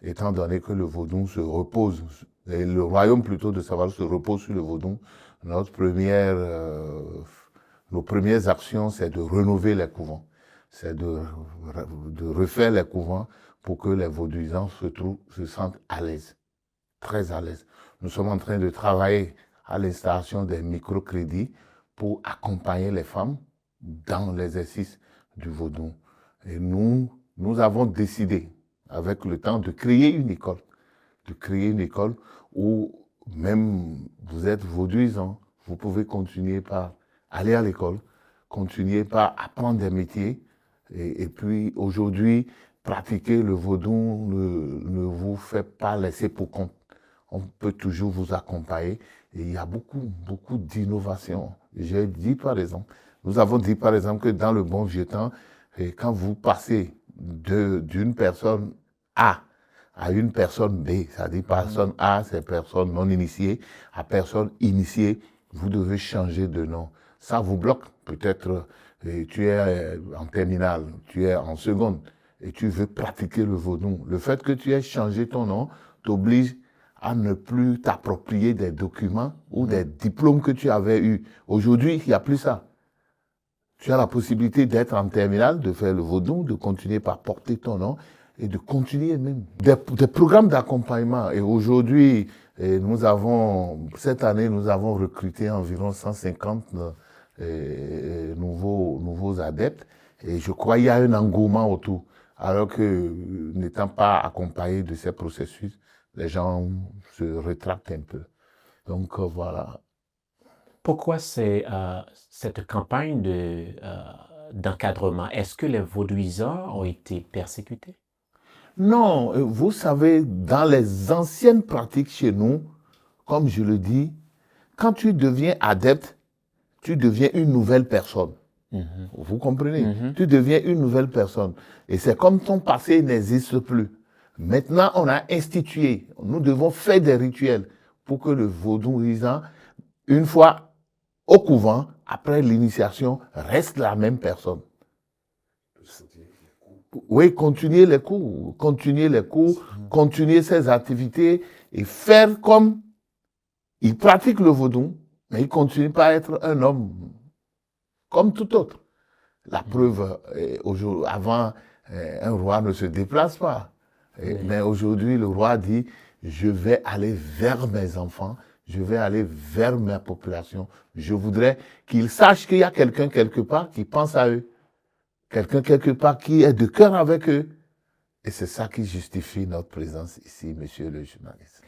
étant donné que le vaudou se repose, et le royaume plutôt de Savalos se repose sur le vaudou. Nos premières actions, c'est de rénover les couvents, c'est de refaire les couvents pour que les vaudouisants se sentent à l'aise, très à l'aise. Nous sommes en train de travailler à l'installation des microcrédits pour accompagner les femmes dans l'exercice du vaudou. Et nous avons décidé, avec le temps, de créer une école. Où même vous êtes vaudouisant, vous pouvez continuer par aller à l'école, continuer par apprendre des métiers, et puis aujourd'hui, pratiquer le vaudou ne vous fait pas laisser pour compte. On peut toujours vous accompagner. Et il y a beaucoup d'innovations. Nous avons dit par exemple que dans le bon vieux temps, quand vous passez d'une personne A à une personne B, c'est-à-dire personne A, c'est personne non initiée, à personne initiée, vous devez changer de nom. Ça vous bloque. Peut-être tu es en terminale, tu es en seconde et tu veux pratiquer le vaudou. Le fait que tu aies changé ton nom t'oblige à ne plus t'approprier des documents ou des diplômes que tu avais eus. Aujourd'hui, il n'y a plus ça. Tu as la possibilité d'être en terminale, de faire le vaudou, de continuer par porter ton nom et de continuer même. Des programmes d'accompagnement. Et aujourd'hui, cette année, nous avons recruté environ 150 nouveaux adeptes. Et je crois qu'il y a un engouement autour. Alors que, n'étant pas accompagnés de ces processus, les gens se rétractent un peu. Donc, voilà. Pourquoi cette campagne d'encadrement? Est-ce que les vaudouisants ont été persécutés? Non, vous savez, dans les anciennes pratiques chez nous, comme je le dis, quand tu deviens adepte, tu deviens une nouvelle personne. Vous comprenez? Tu deviens une nouvelle personne. Et c'est comme ton passé n'existe plus. Maintenant, on a institué, nous devons faire des rituels pour que le vaudouisant, une fois au couvent, après l'initiation, reste la même personne. Oui, continuer les cours, continuer ses activités et faire comme il pratique le vaudou, mais il continue pas à être un homme comme tout autre. La preuve, avant, un roi ne se déplace pas. Mais aujourd'hui, le roi dit, je vais aller vers mes enfants, je vais aller vers ma population. Je voudrais qu'ils sachent qu'il y a quelqu'un quelque part qui pense à eux. Quelqu'un quelque part qui est de cœur avec eux. Et c'est ça qui justifie notre présence ici, monsieur le journaliste.